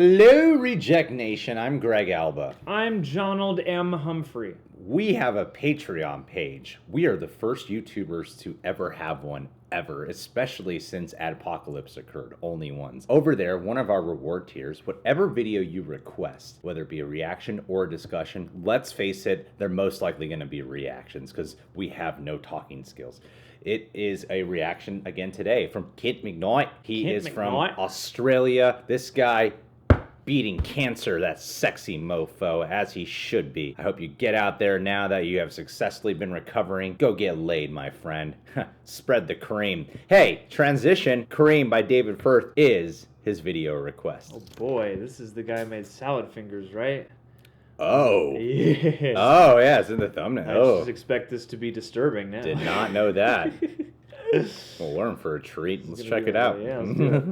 Hello, Reject Nation. I'm Greg Alba. I'm Jonald M. Humphrey. We have a Patreon page. We are the first YouTubers to ever have one, ever, especially since Adpocalypse occurred, only once. Over there, one of our reward tiers, whatever video you request, whether it be a reaction or a discussion, let's face it, they're most likely going to be reactions because we have no talking skills. It is a reaction again today from Kit McKnight. He is from Australia. This guy beating cancer, that sexy mofo, as he should be. I hope you get out there now that you have successfully been recovering. Go get laid, my friend. Spread the cream. Hey, transition. Cream by David Firth is his video request. Oh boy, this is the guy who made salad fingers, right? Oh. Yes. Oh, yeah, it's in the thumbnail. I just expect this to be disturbing now. Did not know that. Well, we're in for a treat. Let's check it out. Yeah, let's do it.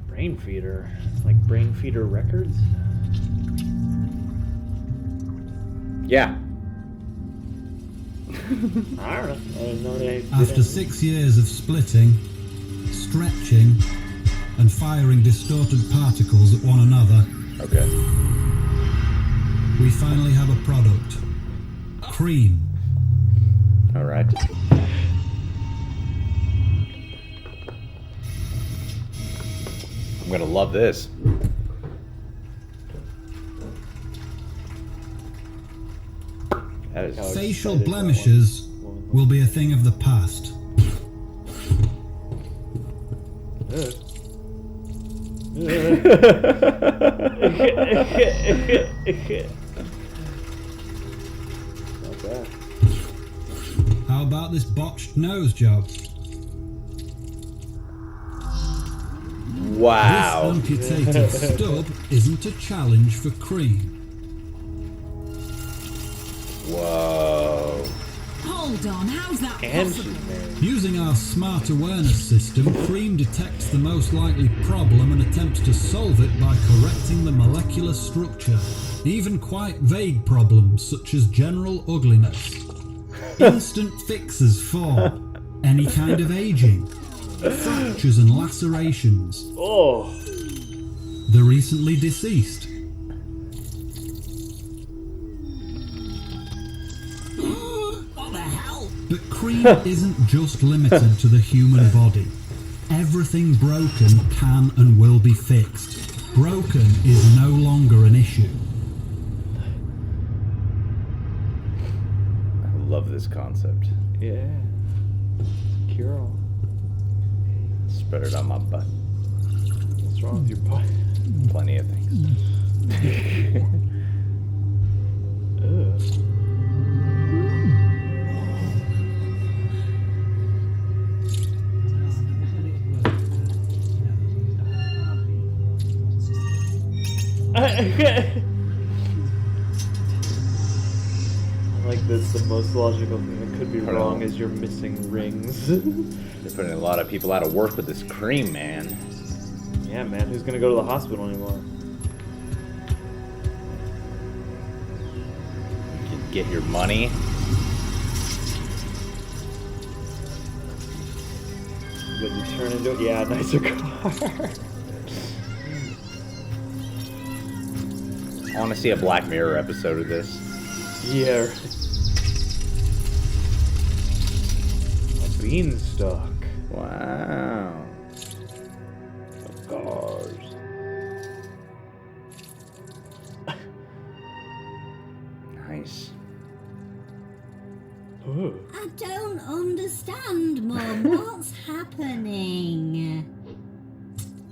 Brain Feeder. Like Brain Feeder Records? Yeah. I don't know. I didn't know they did After it. 6 years of splitting, stretching, and firing distorted particles at one another, Okay. we finally have a product. Cream. All right. I'm gonna love this. That is Facial blemishes will be a thing of the past. Not bad. How about this botched nose job? wow. This amputated stub isn't a challenge for cream. Whoa. Hold on, how's that And possible? she's married. Using our smart awareness system, Cream detects the most likely problem and attempts to solve it by correcting the molecular structure. Even quite vague problems such as general ugliness. Instant fixes for any kind of aging, fractures and lacerations, Oh! the recently deceased. What the hell? But cream isn't just limited to the human body. Everything broken can and will be fixed. Broken is no longer an issue. I love this concept. Yeah. Cure all. Spread it on my butt. What's wrong with your butt? Plenty of things. Ugh. Like this, the most logical thing that could be don't wrong know. is you're missing rings. They're putting a lot of people out of work with this cream, man. Yeah, man, who's gonna go to the hospital anymore? You can get your money. But you turn into a nicer car. I want to see a Black Mirror episode of this. Yeah. A beanstalk. Wow. Of cars. Nice. Ooh. I don't understand, Mum. What's happening?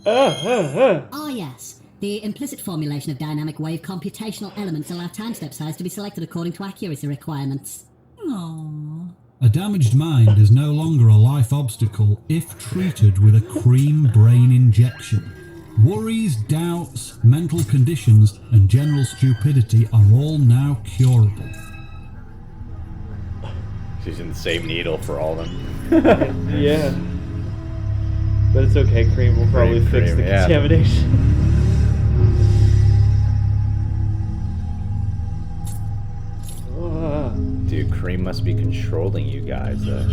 Ah, yes. The implicit formulation of dynamic wave computational elements allow time step size to be selected according to accuracy requirements. Aww. A damaged mind is no longer a life obstacle if treated with a cream brain injection. Worries, doubts, mental conditions, and general stupidity are all now curable. She's using the same needle for all of them. Yeah. But it's okay, cream will probably fix Cream, the yeah. contamination. Dude, dude. Cream must be controlling you guys. Yeah,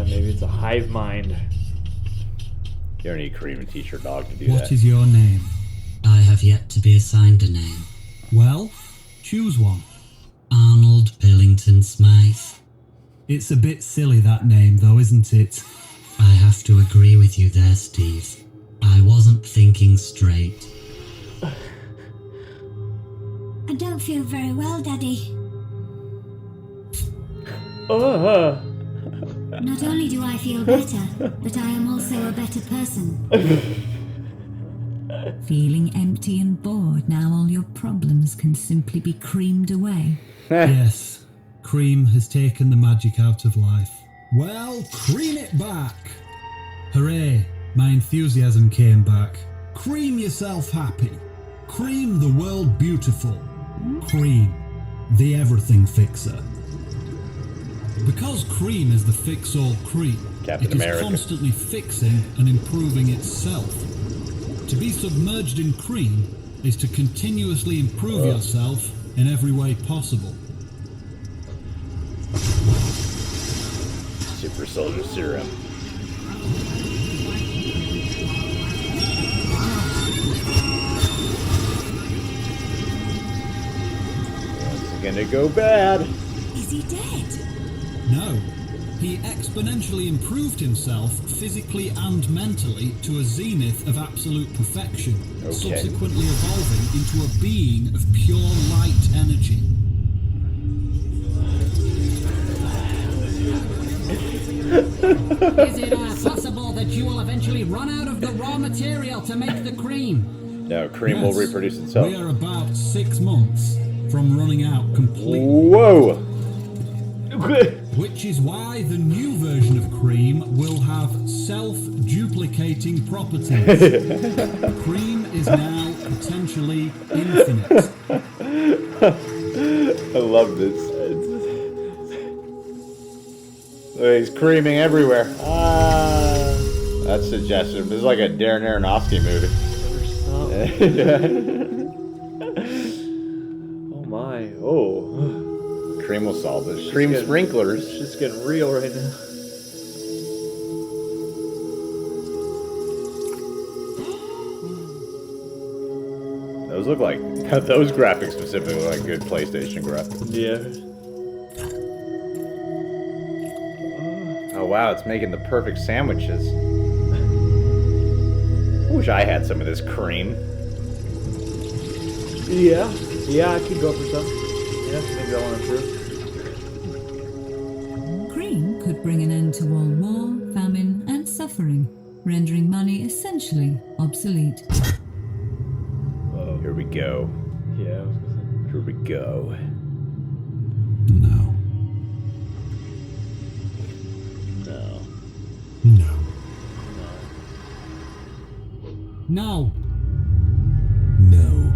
maybe it's a hive mind. You don't need Cream to teach your dog to do What that. is your name? I have yet to be assigned a name. Well, choose one. Arnold Billington Smythe. It's a bit silly, that name, though, isn't it? I have to agree with you there, Steve. I wasn't thinking straight. I don't feel very well, Daddy. Not only do I feel better, but I am also a better person. Feeling empty and bored now all your problems can simply be creamed away. Yes, cream has taken the magic out of life. Well, cream it back! Hooray, my enthusiasm came back. Cream yourself happy. Cream the world beautiful. Cream, the everything fixer. Because cream is the fix-all cream, Captain it America. is constantly fixing and improving itself. To be submerged in cream is to continuously improve yourself in every way possible. Super Soldier Serum. It's gonna go bad. Is he dead? No, he exponentially improved himself physically and mentally to a zenith of absolute perfection, subsequently evolving into a being of pure light energy. Is it possible that you will eventually run out of the raw material to make the cream? No, cream will Yes, reproduce itself. We are about 6 months from running out completely. Whoa! Which is why the new version of cream will have self-duplicating properties. Cream is now potentially infinite. I love this. Look, he's creaming everywhere. That's suggestive. This is like a Darren Aronofsky movie. Oh my. Oh. Cream will solve this. Cream sprinklers. It's just getting real right now. Those look like those graphics specifically look like good PlayStation graphics. Yeah. Oh wow, it's making the perfect sandwiches. I wish I had some of this cream. Yeah. Yeah, I could go for some. Yeah, maybe I want to prove. Cream could bring an end to all war, famine, and suffering, rendering money essentially obsolete. Here we go. Yeah, I was gonna Here we go. No. say. No. No. No.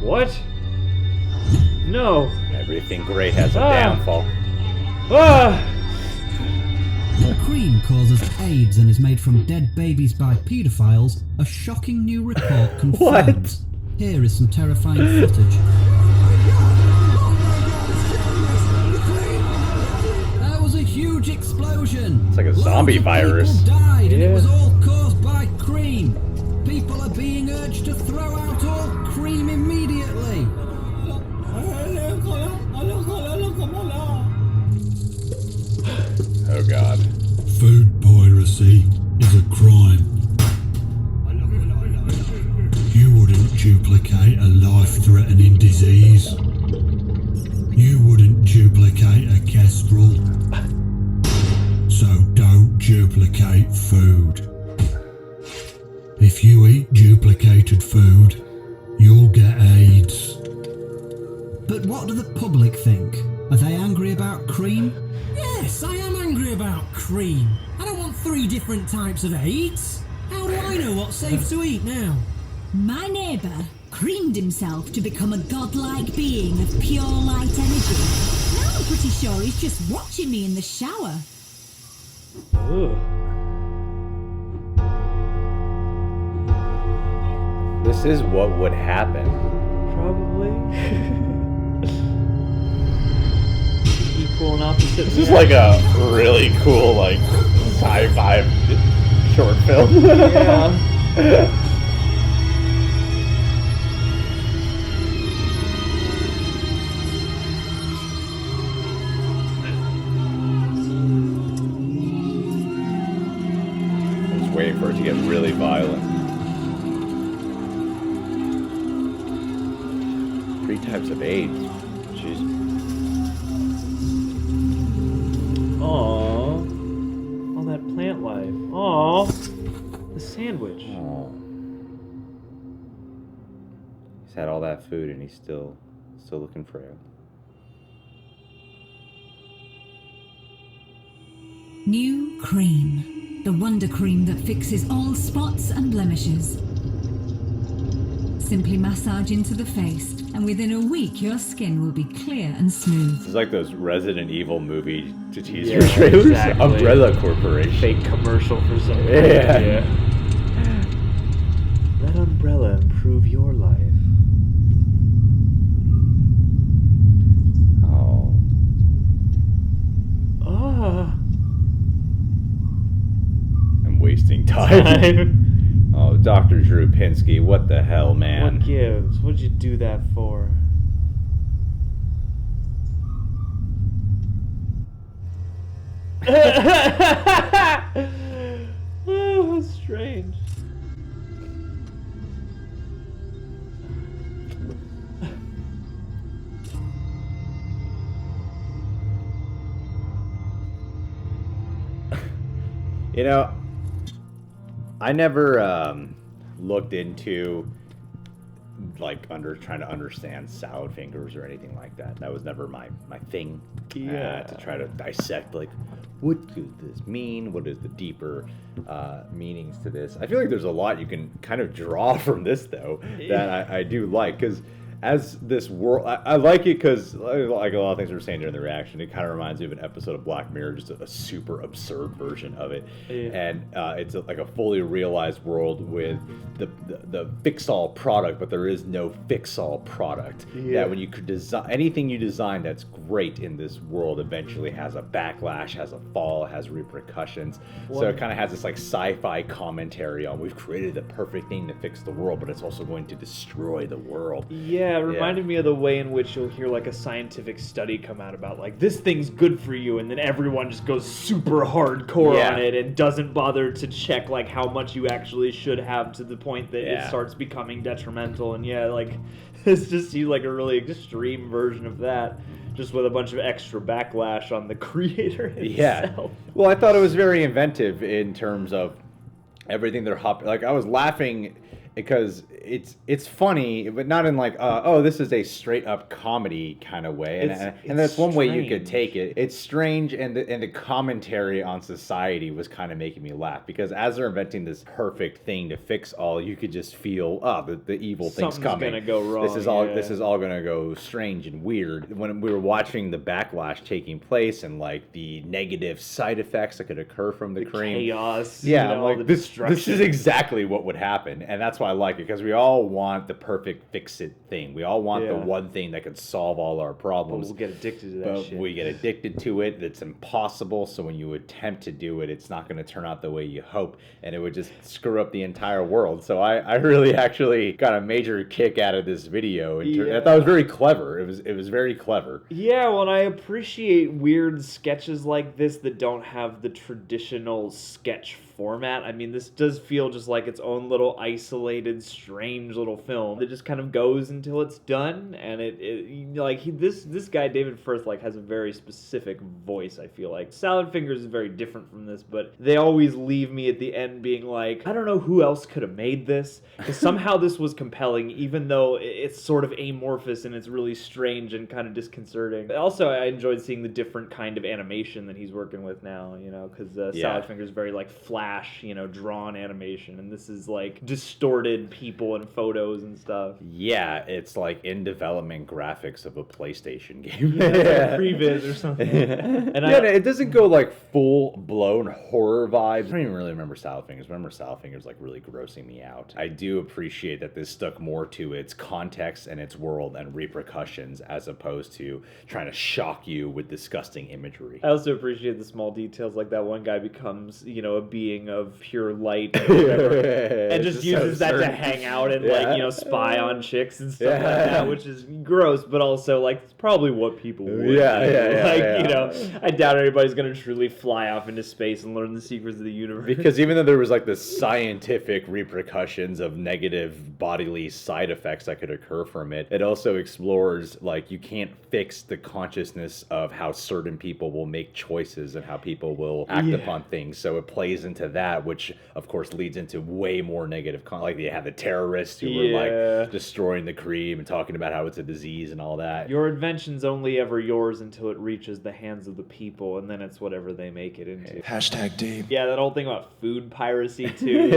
What? No. Everything great has a Ah. downfall. Ah! Cream causes AIDS and is made from dead babies by paedophiles. A shocking new report confirms. Here is some terrifying footage. There was a huge explosion. It's like a Loads zombie of virus. People died, and it Yeah. was all caused by cream. People are being urged to throw out all cream immediately. Oh god. Food piracy is a crime. You wouldn't duplicate a life-threatening disease. You wouldn't duplicate a kestrel. So don't duplicate food. If you eat duplicated food, you'll get AIDS. But what do the public think? Are they angry about cream? Yes, I am angry about cream. I don't want 3 different types of AIDS. How do I know what's safe to eat now? My neighbour creamed himself to become a godlike being of pure light energy. Now I'm pretty sure he's just watching me in the shower. Ugh. This is what would happen. Probably. Equal and opposite. This is like a really cool, like, sci-fi short film. Yeah. I'm just waiting for it to get really violent. 3 types of AIDS. Jeez. Aww. All that plant life. Aww. The sandwich. Oh. He's had all that food and he's still looking frail. New cream. The wonder cream that fixes all spots and blemishes. Simply massage into the face, and within a week your skin will be clear and smooth. It's like those Resident Evil movie teaser Yeah, trailers. exactly. Umbrella Corporation. Fake commercial for something. Yeah. Let Umbrella improve your life. Oh. Ah. I'm wasting time. Oh, Dr. Drew Pinsky, what the hell, man? What gives? What'd you do that for? Oh, that's strange. You know, I never looked into like trying to understand salad fingers or anything like that. That was never my thing. Yeah. To try to dissect like what could this mean? What is the deeper meanings to this? I feel like there's a lot you can kind of draw from this though that I do like, because as this world, I like it because, like a lot of things we were saying during the reaction, it kind of reminds me of an episode of Black Mirror, just a super absurd version of it. Yeah. And it's like a fully realized world with the fix-all product, but there is no fix-all product. Yeah. That when you could design anything you design that's great in this world, eventually has a backlash, has a fall, has repercussions. So it kind of has this like sci-fi commentary on we've created the perfect thing to fix the world, but it's also going to destroy the world. Yeah, it reminded me of the way in which you'll hear like a scientific study come out about like this thing's good for you, and then everyone just goes super hardcore on it and doesn't bother to check like how much you actually should have, to the point that it starts becoming detrimental. And like it's just like a really extreme version of that, just with a bunch of extra backlash on the creator himself. Yeah. Well, I thought it was very inventive in terms of everything they're like I was laughing because it's funny, but not in like oh, this is a straight up comedy kind of way, and that's one way you could take it. It's strange, and the commentary on society was kind of making me laugh, because as they're inventing this perfect thing to fix all, you could just feel the evil thing's coming. Gonna go wrong. This is all gonna go strange and weird. When we were watching the backlash taking place and like the negative side effects that could occur from the cream, chaos. yeah, I'm like this destruction. is exactly what would happen, and that's why I like it, because we all want the perfect fix-it thing. We all want the one thing that could solve all our problems. We'll get addicted to that shit. We get addicted to it. It's impossible. So when you attempt to do it, it's not going to turn out the way you hope, and it would just screw up the entire world. So I really actually got a major kick out of this video. I thought it was very clever. It was very clever. Yeah, well, and I appreciate weird sketches like this that don't have the traditional sketch format. I mean, this does feel just like its own little isolated, strange little film that just kind of goes until it's done. And this guy David Firth like has a very specific voice. I feel like Salad Fingers is very different from this, but they always leave me at the end being like, I don't know who else could have made this, because somehow this was compelling, even though it's sort of amorphous and it's really strange and kind of disconcerting. Also, I enjoyed seeing the different kind of animation that he's working with now, because Salad Fingers is very like flat Flash, drawn animation, and this is like distorted people and photos and stuff. Yeah, it's like in development graphics of a PlayStation game. It's like previs or something. And yeah, it doesn't go like full blown horror vibes. I don't even really remember Salad Fingers. I remember Salad Fingers like really grossing me out. I do appreciate that this stuck more to its context and its world and repercussions as opposed to trying to shock you with disgusting imagery. I also appreciate the small details, like that one guy becomes, a being of pure light or whatever, and just uses that to hang out and spy on chicks and stuff like that, which is gross, but also like it's probably what people would do. I doubt anybody's gonna truly fly off into space and learn the secrets of the universe. Because even though there was like the scientific repercussions of negative bodily side effects that could occur from it, it also explores like you can't fix the consciousness of how certain people will make choices and how people will act upon things. So it plays into that, which of course leads into way more negative like you have the terrorists who were like destroying the cream and talking about how it's a disease and all that. Your invention's only ever yours until it reaches the hands of the people, and then it's whatever they make it into. Hashtag deep. Yeah, that whole thing about food piracy too.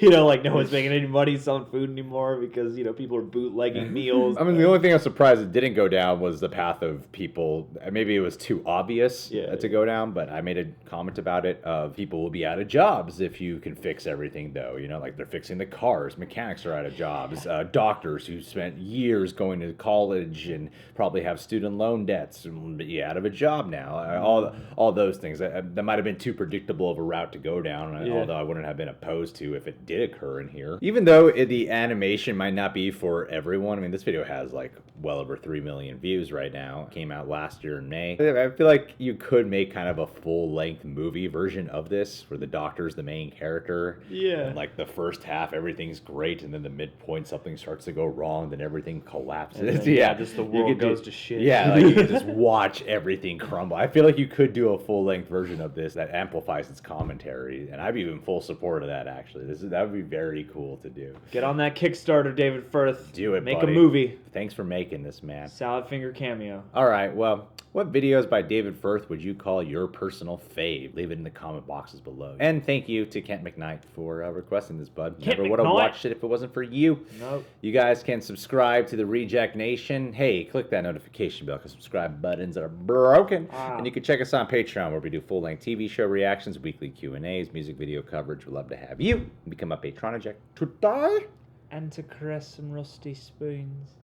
Like no one's making any money selling food anymore because people are bootlegging meals. I mean, the only thing I'm surprised it didn't go down was the path of people. Maybe it was too obvious to go down, but I made a comment about it of people will be out of jobs if you can fix everything though. Like they're fixing the cars, mechanics are out of jobs, doctors who spent years going to college and probably have student loan debts and be out of a job now. All those things that might have been too predictable of a route to go down, although I wouldn't have been opposed to if it did occur in here. Even though the animation might not be for everyone. I mean, this video has like well over 3 million views right now. It came out last year in May. I feel like you could make kind of a full-length movie version of this where the doctor's the main character. Yeah. And like the first half, everything's great, and then the midpoint, something starts to go wrong, then everything collapses. Then, just the world goes to shit. Yeah, like you can just watch everything crumble. I feel like you could do a full-length version of this that amplifies its commentary, and I'd be in full support of that, actually. That would be very cool to do. Get on that Kickstarter, David Firth. Do it, Make buddy. a movie. Thanks for making this, man. Salad Finger cameo. All right, well, what videos by David Firth would you call your personal fave? Leave it in the comment boxes below. And thank you to Kent McKnight for requesting this, bud. Never would have watched it if it wasn't for you. Nope. You guys can subscribe to the Reject Nation. Hey, click that notification bell because subscribe buttons are broken. And you can check us on Patreon where we do full-length TV show reactions, weekly Q&As, music video coverage. We'd love to have you become a Patronaject today. And to caress some rusty spoons.